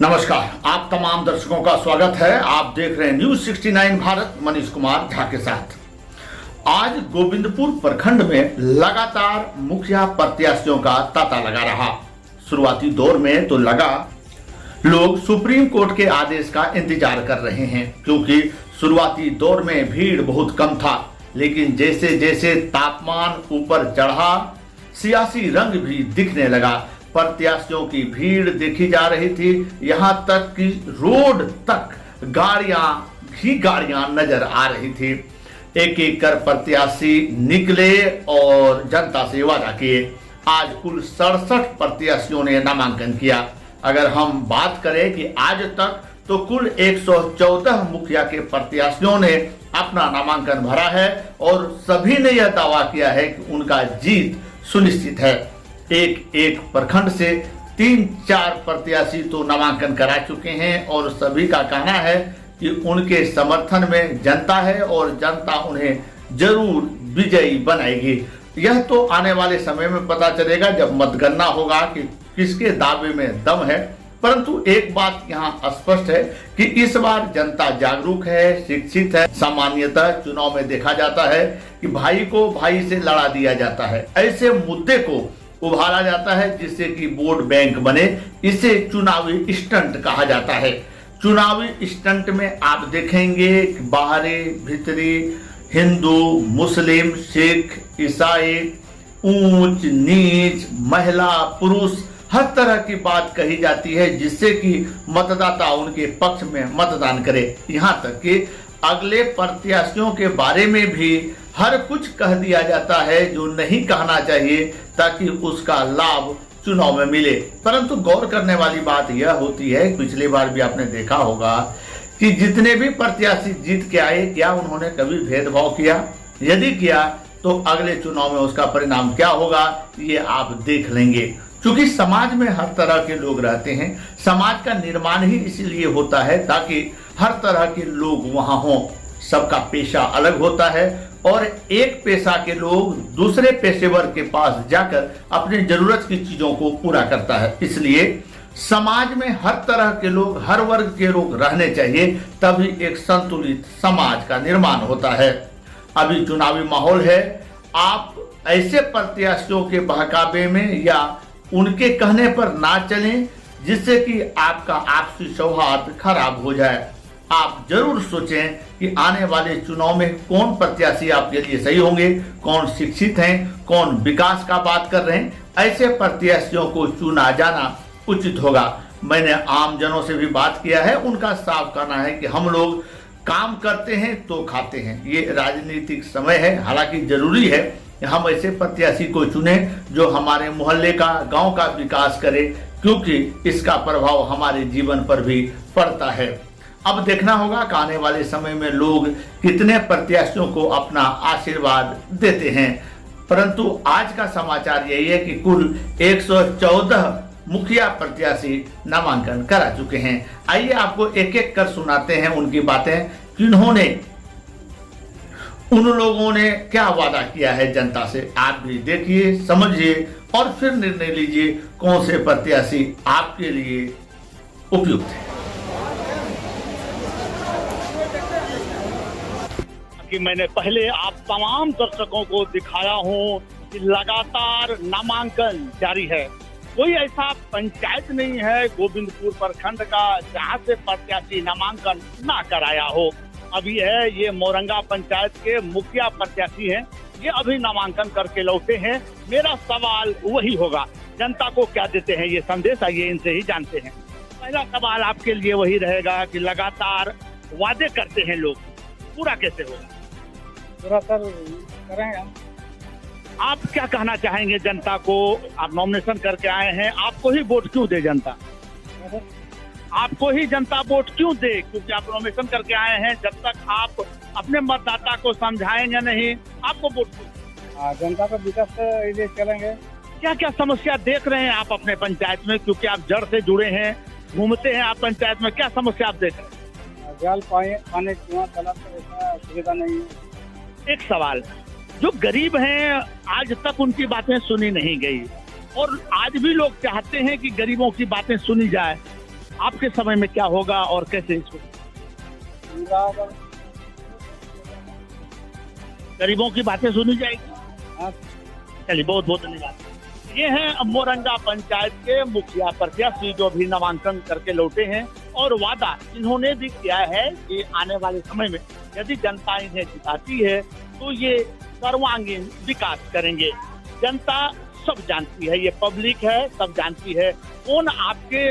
नमस्कार, आप तमाम दर्शकों का स्वागत है। आप देख रहे हैं न्यूज 69 भारत, मनीष कुमार झा के साथ। आज गोविंदपुर प्रखंड में लगातार मुखिया प्रत्याशियों का तांता लगा रहा। शुरुआती दौर में तो लगा लोग सुप्रीम कोर्ट के आदेश का इंतजार कर रहे हैं, क्योंकि शुरुआती दौर में भीड़ बहुत कम था। लेकिन जैसे जैसे तापमान ऊपर चढ़ा, सियासी रंग भी दिखने लगा। प्रत्याशियों की भीड़ देखी जा रही थी, यहाँ तक कि रोड तक गाड़ियां नजर आ रही थी। एक एक कर प्रत्याशी निकले और जनता से वादा किए। आज कुल 67 प्रत्याशियों ने नामांकन किया। अगर हम बात करें कि आज तक, तो कुल 114 मुखिया के प्रत्याशियों ने अपना नामांकन भरा है और सभी ने यह दावा किया है कि उनका जीत सुनिश्चित है। एक एक प्रखंड से 3-4 प्रत्याशी तो नामांकन करा चुके हैं और सभी का कहना है कि उनके समर्थन में जनता है और जनता उन्हें जरूर विजयी बनाएगी। यह तो आने वाले समय में पता चलेगा जब मतगणना होगा कि किसके दावे में दम है। परंतु एक बात यहाँ स्पष्ट है कि इस बार जनता जागरूक है, शिक्षित है। सामान्यतः चुनाव में देखा जाता है कि भाई को भाई से लड़ा दिया जाता है, ऐसे मुद्दे को उभारा जाता है जिससे कि वोट बैंक बने। इसे चुनावी स्टंट कहा जाता है। चुनावी स्टंट में आप देखेंगे कि बाहरी भीतरी, हिंदू, मुस्लिम, सिख, ईसाई, ऊंच नीच, महिला, पुरुष, हर तरह की बात कही जाती है जिससे कि मतदाता उनके पक्ष में मतदान करे। यहाँ तक कि अगले प्रत्याशियों के बारे में भी हर कुछ कह दिया जाता है जो नहीं कहना चाहिए, ताकि उसका लाभ चुनाव में मिले। परंतु गौर करने वाली बात यह होती है, पिछली बार भी आपने देखा होगा कि जितने भी प्रत्याशी जीत के आए, क्या उन्होंने कभी भेदभाव किया? यदि किया तो अगले चुनाव में उसका परिणाम क्या होगा, ये आप देख लेंगे। क्योंकि समाज में हर तरह के लोग रहते हैं। समाज का निर्माण ही इसीलिए होता है ताकि हर तरह के लोग वहां हों। सबका पेशा अलग होता है और एक पेशा के लोग दूसरे पेशेवर के पास जाकर अपनी जरूरत की चीजों को पूरा करता है। इसलिए समाज में हर तरह के लोग, हर वर्ग के लोग रहने चाहिए, तभी एक संतुलित समाज का निर्माण होता है। अभी चुनावी माहौल है। आप ऐसे प्रत्याशियों के बहकावे में या उनके कहने पर ना चलें जिससे कि आपका आपसी सौहार्द खराब हो जाए। आप जरूर सोचें कि आने वाले चुनाव में कौन प्रत्याशी आपके लिए सही होंगे, कौन शिक्षित हैं, कौन विकास का बात कर रहे हैं। ऐसे प्रत्याशियों को चुना जाना उचित होगा। मैंने आम जनों से भी बात किया है, उनका साफ कहना है कि हम लोग काम करते हैं तो खाते हैं। ये राजनीतिक समय है, हालांकि जरूरी है हम ऐसे प्रत्याशी को चुने जो हमारे मोहल्ले का, गांव का विकास करे, क्योंकि इसका प्रभाव हमारे जीवन पर भी पड़ता है। अब देखना होगा कि आने वाले समय में लोग कितने प्रत्याशियों को अपना आशीर्वाद देते हैं। परंतु आज का समाचार यही है कि कुल 114 मुखिया प्रत्याशी नामांकन करा चुके हैं। आइए आपको एक एक कर सुनाते हैं उनकी बातें, किन्होंने, उन लोगों ने क्या वादा किया है जनता से। आप भी देखिए, समझिए और फिर निर्णय लीजिए कौन से प्रत्याशी आपके लिए उपयुक्त है। कि मैंने पहले आप तमाम दर्शकों को दिखाया हूं कि लगातार नामांकन जारी है। कोई ऐसा पंचायत नहीं है गोविंदपुर प्रखंड का जहां से प्रत्याशी नामांकन ना कराया हो। अभी है ये मोरंगा पंचायत के मुखिया प्रत्याशी हैं, ये अभी नामांकन करके लौटे हैं। मेरा सवाल वही होगा, जनता को क्या देते हैं ये संदेश, आइए इनसे ही जानते हैं। पहला सवाल आपके लिए वही रहेगा कि लगातार वादे करते हैं लोग, पूरा कैसे होगा? पूरा सर करेंगे हम। आप क्या कहना चाहेंगे जनता को? आप नॉमिनेशन करके आए हैं, आपको ही वोट क्यों दे जनता? आपको ही जनता वोट क्यों दे? क्योंकि आप नॉमिनेशन करके आए हैं। जब तक आप अपने मतदाता को समझाएंगे नहीं, आपको वोट क्यों? जनता का विकास से चलेंगे। क्या क्या समस्या देख रहे हैं आप अपने पंचायत में? क्योंकि आप जड़ से जुड़े हैं, घूमते हैं आप पंचायत में, क्या समस्या आप देख रहे हैं? जल, पानी, कुआं, तालाब का सुविधा नहीं है। एक सवाल, जो गरीब हैं आज तक उनकी बातें सुनी नहीं गई और आज भी लोग चाहते हैं कि गरीबों की बातें सुनी जाए। आपके समय में क्या होगा और कैसे इसको पूरा अगर गरीबों की बातें सुनी जाएगी? हाँ, चलिए, बहुत बहुत धन्यवाद। ये हैं मोरंगा पंचायत के मुखिया प्रत्याशी जो भी नामांकन करके लौटे हैं और वादा इन्होंने भी किया है कि आने वाले समय में यदि जनता इन्हें जिताती है तो ये सर्वांगीण विकास करेंगे। जनता सब जानती है, ये पब्लिक है, सब जानती है कौन आपके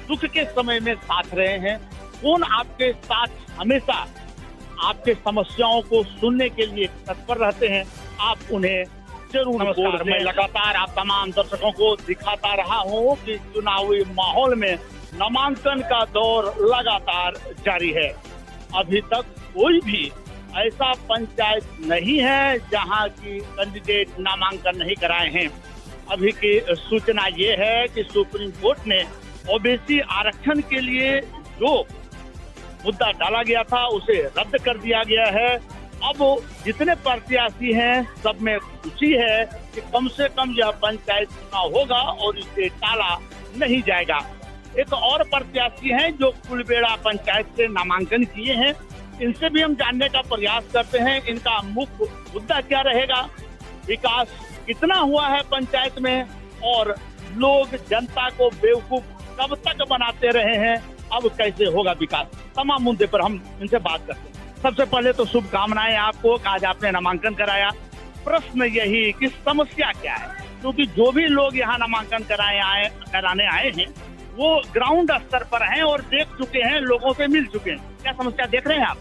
दुख के समय में साथ रहे हैं, कौन आपके साथ हमेशा आपके समस्याओं को सुनने के लिए तत्पर रहते हैं। आप उन्हें जरूर नमस्कार। मैं लगातार आप तमाम दर्शकों को दिखाता रहा हूं कि चुनावी माहौल में नामांकन का दौर लगातार जारी है। अभी तक कोई भी ऐसा पंचायत नहीं है जहां की कैंडिडेट नामांकन नहीं कराए हैं। अभी की सूचना ये है कि सुप्रीम कोर्ट ने ओबीसी आरक्षण के लिए जो मुद्दा डाला गया था उसे रद्द कर दिया गया है। अब जितने प्रत्याशी हैं सब में खुशी है कि कम से कम यह पंचायत चुनाव होगा और इसे टाला नहीं जाएगा। एक और प्रत्याशी हैं जो कुलबेड़ा पंचायत से नामांकन किए हैं, इनसे भी हम जानने का प्रयास करते हैं इनका मुख्य मुद्दा क्या रहेगा, विकास कितना हुआ है पंचायत में और लोग जनता को बेवकूफ कब तक बनाते रहे हैं, अब कैसे होगा विकास। तमाम मुद्दे पर हम इनसे बात करते हैं। सबसे पहले तो शुभकामनाएं आपको, आज आपने नामांकन कराया। प्रश्न यही कि समस्या क्या है, क्योंकि जो भी लोग यहाँ नामांकन कराने आए हैं वो ग्राउंड स्तर पर हैं और देख चुके हैं, लोगों से मिल चुके हैं। क्या समस्या देख रहे हैं आप?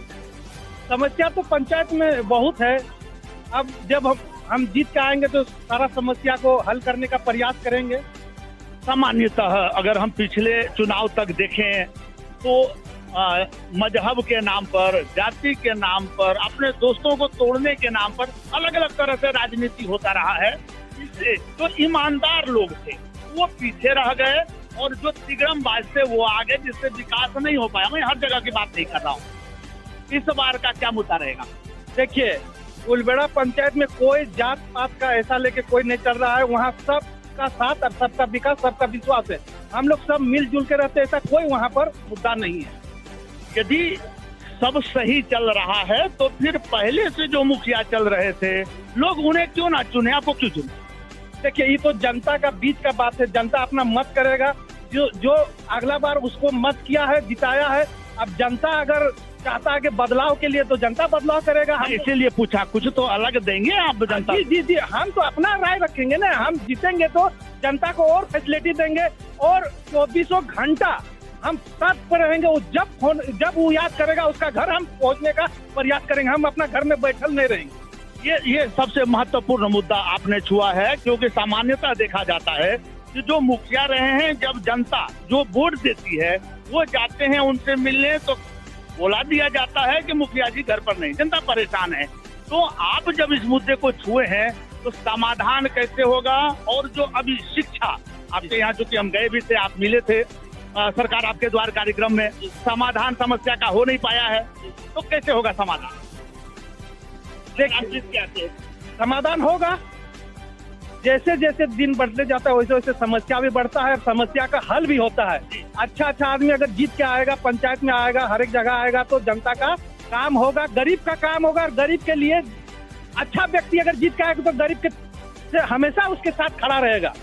समस्या तो पंचायत में बहुत है। अब जब हम जीत के आएंगे तो सारा समस्या को हल करने का प्रयास करेंगे। सामान्यतः अगर हम पिछले चुनाव तक देखें तो मजहब के नाम पर, जाति के नाम पर, अपने दोस्तों को तोड़ने के नाम पर अलग अलग तरह से राजनीति होता रहा है। इससे जो ईमानदार लोग थे वो पीछे रह गए और जो तिगड़मबाज थे वो आगे, जिससे विकास नहीं हो पाया। मैं हर जगह की बात नहीं कर रहा हूँ। इस बार का क्या मुद्दा रहेगा? देखिए, कुलबेड़ा पंचायत में कोई जात पात का ऐसा लेके कोई नहीं चल रहा है। वहाँ सबका साथ और सबका विकास, सबका विश्वास है। हम लोग सब मिलजुल के रहते, ऐसा कोई वहाँ पर मुद्दा नहीं है। यदि सब सही चल रहा है तो फिर पहले से जो मुखिया चल रहे थे लोग उन्हें क्यों ना चुने? आपको क्यों चुने? देखिए, ये तो जनता का बीच का बात है। जनता अपना मत करेगा। जो अगला बार उसको मत किया है, जिताया है, अब जनता अगर चाहता है कि बदलाव के लिए तो जनता बदलाव करेगा। हम इसीलिए पूछा, कुछ तो अलग देंगे आप जनता? जी, हम तो अपना राय रखेंगे ना। हम जीतेंगे तो जनता को और फैसिलिटी देंगे और 24 घंटा हम साथ पर रहेंगे। वो जब वो याद करेगा उसका घर हम पहुंचने का प्रयास करेंगे। हम अपना घर में बैठल नहीं रहेंगे। ये सबसे महत्वपूर्ण मुद्दा आपने छुआ है, क्योंकि सामान्यतः देखा जाता है कि जो मुखिया रहे हैं, जब जनता जो वोट देती है वो जाते हैं उनसे मिलने तो बोला दिया जाता है कि मुखिया जी घर पर नहीं, जनता परेशान है। तो आप जब इस मुद्दे को छुए हैं तो समाधान कैसे होगा? और जो अभी शिक्षा आपके यहाँ, चूंकि हम गए भी थे, आप मिले थे, सरकार आपके द्वार कार्यक्रम में, समाधान समस्या का हो नहीं पाया है, तो कैसे होगा समाधान? देखिए, समाधान होगा जैसे जैसे दिन बढ़ते जाता है वैसे वैसे समस्या भी बढ़ता है और समस्या का हल भी होता है। अच्छा आदमी अगर जीत के आएगा, पंचायत में आएगा, हर एक जगह आएगा तो जनता का काम होगा, गरीब का काम होगा। और गरीब के लिए अच्छा व्यक्ति अगर जीत के आएगा तो गरीब के से हमेशा उसके साथ खड़ा रहेगा।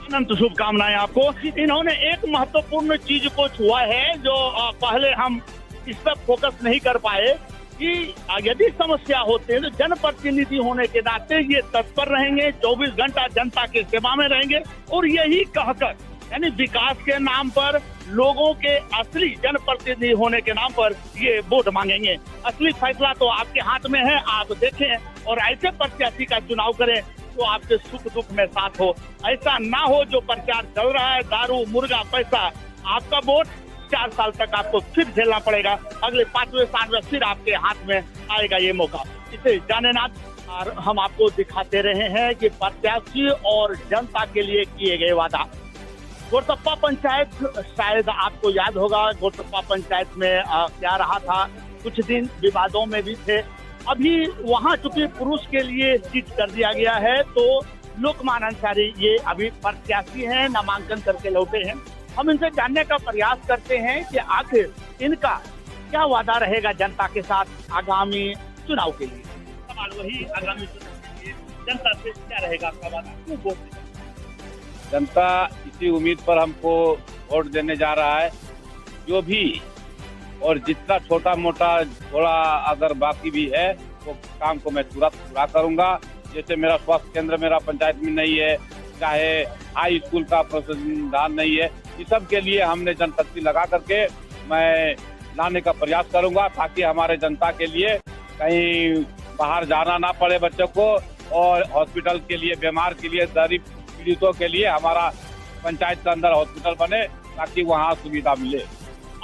अनंत शुभकामनाएं आपको। इन्होंने एक महत्वपूर्ण चीज को छुआ है जो पहले हम इस पर फोकस नहीं कर पाए कि यदि समस्या होते हैं तो जनप्रतिनिधि होने के नाते ये तत्पर रहेंगे, 24 घंटा जनता के सेवा में रहेंगे और यही कहकर, यानी विकास के नाम पर, लोगों के असली जनप्रतिनिधि होने के नाम पर ये वोट मांगेंगे। असली फैसला तो आपके हाथ में है, आप देखें और ऐसे प्रत्याशी का चुनाव करें तो आपके सुख दुख में साथ हो। ऐसा ना हो जो प्रचार चल रहा है, दारू, मुर्गा, पैसा, आपका वोट 4 साल तक आपको फिर झेलना पड़ेगा। अगले 5वें साल में फिर आपके हाथ में आएगा ये मौका। इसे जाने ना, और हम आपको दिखाते रहे हैं कि प्रत्याशी और जनता के लिए किए गए वादा। गोरसप्पा पंचायत, शायद आपको याद होगा गोरसप्पा पंचायत में क्या रहा था, कुछ दिन विवादों में भी थे। अभी वहाँ चूंकि पुरुष के लिए सीट कर दिया गया है तो लोकमान अंसारी ये अभी प्रत्याशी हैं, नामांकन करके लौटे हैं। हम इनसे जानने का प्रयास करते हैं कि आखिर इनका क्या वादा रहेगा जनता के साथ आगामी चुनाव के लिए। सवाल वही, आगामी चुनाव के लिए जनता से क्या रहेगा आपका वादा, क्यों वोट देगा? जनता इसी उम्मीद पर हमको वोट देने जा रहा है, जो भी और जितना छोटा मोटा थोड़ा अगर बाकी भी है वो काम को मैं तुरंत पूरा करूंगा। जैसे मेरा स्वास्थ्य केंद्र मेरा पंचायत में नहीं है, चाहे हाई स्कूल का प्रबंधन नहीं है, इस सब के लिए हमने जनशक्ति लगा करके मैं लाने का प्रयास करूंगा, ताकि हमारे जनता के लिए कहीं बाहर जाना ना पड़े बच्चों को, और हॉस्पिटल के लिए, बीमार के लिए, गरीब पीड़ितों के लिए हमारा पंचायत के अंदर हॉस्पिटल बने, ताकि वहाँ सुविधा मिले।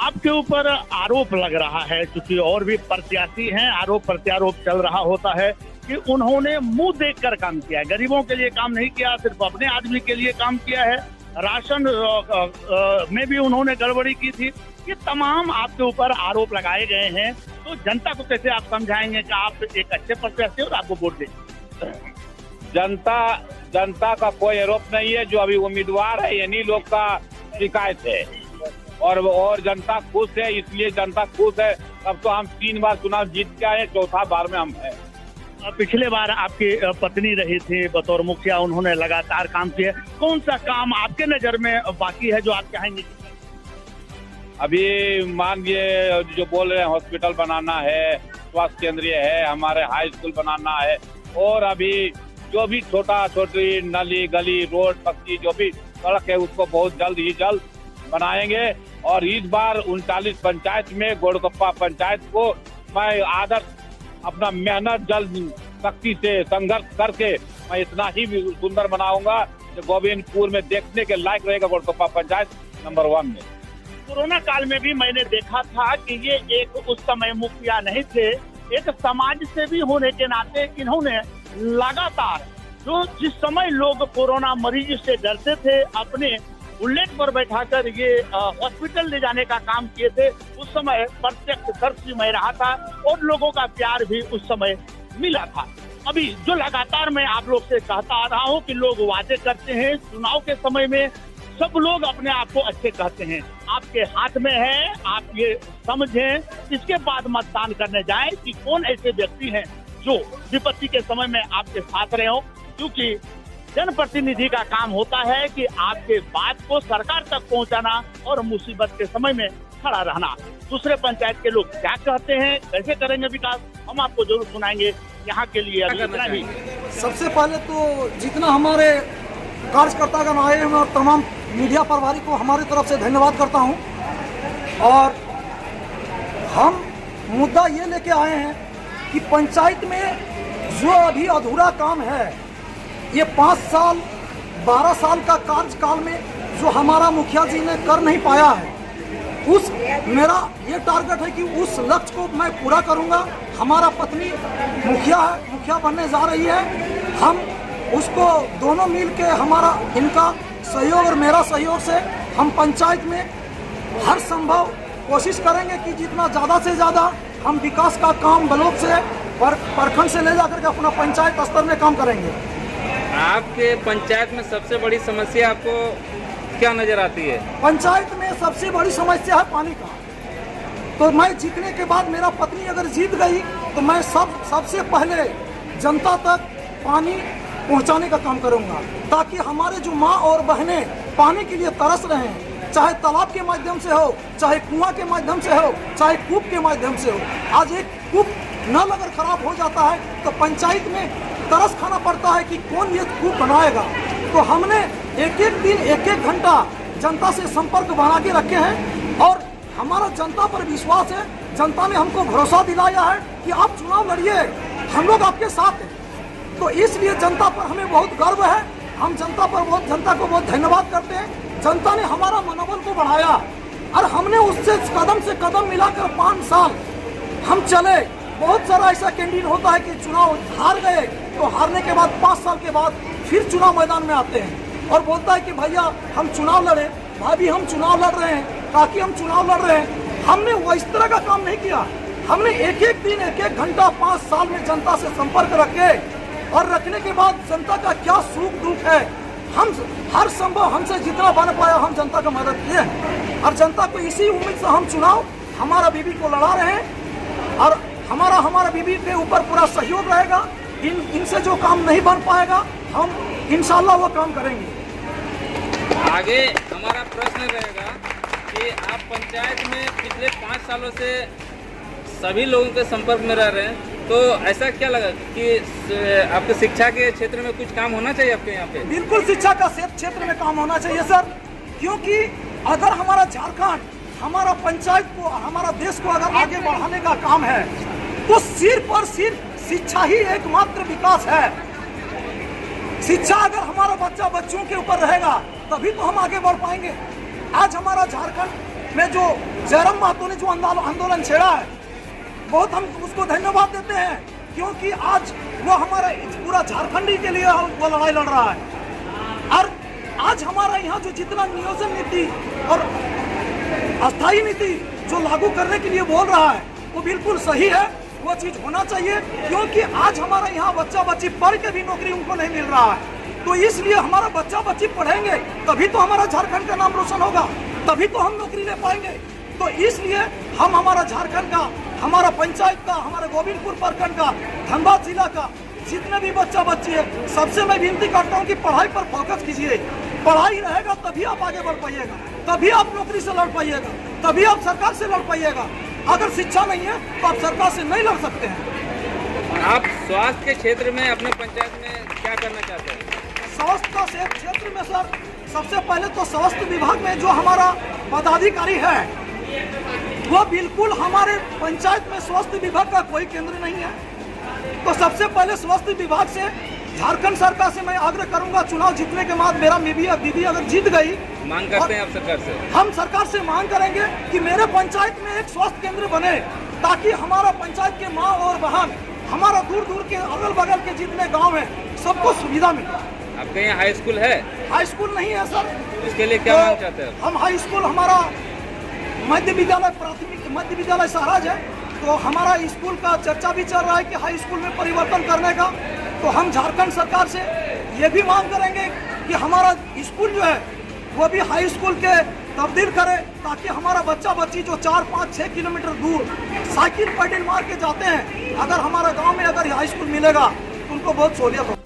आपके ऊपर आरोप लग रहा है, क्योंकि और भी प्रत्याशी हैं, आरोप प्रत्यारोप चल रहा होता है कि उन्होंने मुंह देखकर काम किया है, गरीबों के लिए काम नहीं किया, सिर्फ अपने आदमी के लिए काम किया है, राशन में भी उन्होंने गड़बड़ी की थी। ये तमाम आपके ऊपर आरोप लगाए गए हैं, तो जनता को कैसे आप समझाएंगे कि आप एक अच्छे प्रत्याशी और आपको वोट दें? जनता का कोई आरोप नहीं है, जो अभी उम्मीदवार है इन्हीं लोग का शिकायत है, और जनता खुश है, इसलिए जनता खुश है। अब तो हम 3 बार चुनाव जीत के आए, चौथा बार में हम हैं। पिछले बार आपकी पत्नी रही थी बतौर मुखिया, उन्होंने लगातार काम किया, कौन सा काम आपके नजर में बाकी है जो आप चाहेंगे? अभी मान लिए जो बोल रहे हैं हॉस्पिटल बनाना है, स्वास्थ्य केंद्र है, हमारे हाई स्कूल बनाना है, और अभी जो भी छोटी नली गली रोड पक्की जो भी सड़क है उसको बहुत जल्द ही जल्द बनाएंगे। और इस बार 39 पंचायत में गोड़गप्पा पंचायत को मैं आदर्श अपना मेहनत जल्द शक्ति से संघर्ष करके मैं इतना ही सुंदर बनाऊंगा जो गोविंदपुर में देखने के लायक रहेगा। गोड़गप्पा पंचायत नंबर 1 में। कोरोना काल में भी मैंने देखा था कि ये एक उस समय मुखिया नहीं थे, एक समाज सेवी होने के नाते इन्होंने लगातार जिस समय लोग कोरोना मरीज से डरते थे, अपने बुलेट पर बैठाकर ये हॉस्पिटल ले जाने का काम किए थे। उस समय प्रत्यक्षदर्शी मैं रहा था और लोगों का प्यार भी उस समय मिला था। अभी जो लगातार मैं आप लोग से कहता आ रहा हूँ कि लोग वादे करते हैं, चुनाव के समय में सब लोग अपने आप को अच्छे कहते हैं, आपके हाथ में है, आप ये समझें, इसके बाद मतदान करने जाएं कि कौन ऐसे व्यक्ति हैं जो विपत्ति के समय में आपके साथ रहे हो, क्योंकि जनप्रतिनिधि का काम होता है कि आपके बात को सरकार तक पहुंचाना और मुसीबत के समय में खड़ा रहना। दूसरे पंचायत के लोग क्या कहते हैं, कैसे करेंगे विकास, हम आपको जरूर सुनाएंगे। यहाँ के लिए अभी इतना ही। सबसे पहले तो जितना हमारे कार्यकर्तागण आए हैं और तमाम मीडिया प्रभारी को हमारी तरफ से धन्यवाद करता हूँ। और हम मुद्दा ये लेके आए हैं कि पंचायत में जो अभी अधूरा काम है, ये 5 साल 12 साल का कार्यकाल में जो हमारा मुखिया जी ने कर नहीं पाया है, उस मेरा ये टारगेट है कि उस लक्ष्य को मैं पूरा करूंगा। हमारा पत्नी मुखिया है, मुखिया बनने जा रही है, हम उसको दोनों मिल के हमारा इनका सहयोग और मेरा सहयोग से हम पंचायत में हर संभव कोशिश करेंगे कि जितना ज़्यादा से ज़्यादा हम विकास का काम ब्लॉक से प्रखंड से ले जाकर के अपना पंचायत स्तर में काम करेंगे। आपके पंचायत में सबसे बड़ी समस्या आपको क्या नजर आती है? पंचायत में सबसे बड़ी समस्या है पानी का। तो मैं जीतने के बाद, मेरा पत्नी अगर जीत गई तो मैं सबसे पहले जनता तक पानी पहुंचाने का काम करूंगा, ताकि हमारे जो माँ और बहनें पानी के लिए तरस रहे हैं, चाहे तालाब के माध्यम से हो, चाहे कुआं के माध्यम से हो, चाहे कूप के माध्यम से हो। आज एक कूप नल अगर खराब हो जाता है तो पंचायत में तरस खाना पड़ता है कि कौन ये कूप बनाएगा। तो हमने एक दिन 1 घंटा जनता से संपर्क बना के रखे हैं और हमारा जनता पर विश्वास है। जनता ने हमको भरोसा दिलाया है कि आप चुनाव लड़िए, हम लोग आपके साथ हैं। तो इसलिए जनता पर हमें बहुत गर्व है। हम जनता को बहुत धन्यवाद करते हैं। जनता ने हमारा मनोबल को बढ़ाया और हमने उससे कदम से कदम मिलाकर 5 साल हम चले। बहुत सारा ऐसा कैंडिडेट होता है कि चुनाव हार गए तो हारने के बाद 5 साल के बाद फिर चुनाव मैदान में आते हैं और बोलता है कि भैया हम चुनाव लड़े, भाभी हम चुनाव लड़ रहे हैं, काकी हम चुनाव लड़ रहे हैं। हमने वो इस तरह का काम नहीं किया। हमने एक दिन 1 घंटा 5 साल में जनता से संपर्क रखे और रखने के बाद जनता का क्या सुख दुख है हम हर संभव हमसे जितना बन पाया हम जनता का मदद किए हैं और जनता को इसी उम्मीद से हम चुनाव हमारा बीबी को लड़ा रहे हैं और हमारा बीबी के ऊपर पूरा सहयोग रहेगा। इनसे जो काम नहीं बन पाएगा हम इंशाल्लाह वो काम करेंगे। आगे हमारा प्रश्न रहेगा कि आप पंचायत में पिछले 5 सालों से सभी लोगों के संपर्क में रह रहे हैं, तो ऐसा क्या लगा कि आपके शिक्षा के क्षेत्र में कुछ काम होना चाहिए आपके यहाँ पे? बिल्कुल शिक्षा का क्षेत्र में काम होना चाहिए सर, क्योंकि अगर हमारा झारखंड हमारा पंचायत को हमारा देश को अगर आगे बढ़ाने का काम है तो सिर्फ और सिर्फ शिक्षा ही एकमात्र विकास है। शिक्षा अगर हमारा बच्चों के ऊपर रहेगा तभी तो हम आगे बढ़ पाएंगे। आज हमारा झारखंड में जो जयराम महतो ने जो आंदोलन छेड़ा है, बहुत हम उसको धन्यवाद देते हैं, क्योंकि आज वो हमारा पूरा झारखंडी के लिए वो लड़ाई लड़ रहा है। और आज हमारा यहाँ जो जितना नियोजन नीति और अस्थायी नीति जो लागू करने के लिए बोल रहा है वो बिल्कुल सही है, वो चीज होना चाहिए, क्योंकि आज हमारा यहाँ बच्चा बच्ची पढ़ के भी नौकरी उनको नहीं मिल रहा है। तो इसलिए हमारा बच्चा बच्ची पढ़ेंगे तभी तो हमारा झारखंड का नाम रोशन होगा, तभी तो हम नौकरी ले पाएंगे। तो इसलिए हम हमारा झारखंड का, हमारा पंचायत का, हमारे गोविंदपुर प्रखंड का, धनबाद जिला का जितने भी बच्चा बच्ची है, सबसे मैं विनती करता हूँ कि पढ़ाई पर फोकस कीजिए। पढ़ाई रहेगा तभी आप आगे बढ़ पाइएगा, तभी आप नौकरी से लड़ पाइएगा, तभी आप सरकार से लड़ पाइएगा। अगर शिक्षा नहीं है तो आप सरकार से नहीं लड़ सकते हैं। आप स्वास्थ्य के क्षेत्र में अपने पंचायत में क्या करना चाहते हैं? स्वास्थ्य का क्षेत्र में सर सबसे पहले तो स्वास्थ्य विभाग में जो हमारा पदाधिकारी है वो बिल्कुल हमारे पंचायत में स्वास्थ्य विभाग का कोई केंद्र नहीं है। तो सबसे पहले स्वास्थ्य विभाग से झारखंड सरकार से मैं आग्रह करूंगा, चुनाव जीतने के बाद मेरा दीदी अगर जीत गई, मांग करते हैं आप सरकार से? हम सरकार से मांग करेंगे कि मेरे पंचायत में एक स्वास्थ्य केंद्र बने, ताकि हमारा पंचायत के माँ और बहन, हमारा दूर दूर के अगल बगल के जितने गाँव है सबको सुविधा मिले। आपके यहाँ हाई स्कूल है? हाई स्कूल नहीं है सर। इसके लिए क्या मांग चाहते हैं? हम हाई स्कूल, हमारा मध्य विद्यालय, प्राथमिक मध्य विद्यालय सहराज है, तो हमारा स्कूल का चर्चा भी चल रहा है कि हाई स्कूल में परिवर्तन करने का। तो हम झारखंड सरकार से ये भी मांग करेंगे कि हमारा स्कूल जो है वो भी हाई स्कूल के तब्दील करे, ताकि हमारा बच्चा बच्ची जो 4, 5, 6 किलोमीटर दूर साइकिल पैडल मार के जाते हैं, अगर हमारा गांव में अगर हाई स्कूल मिलेगा तो उनको बहुत सहूलियत हो।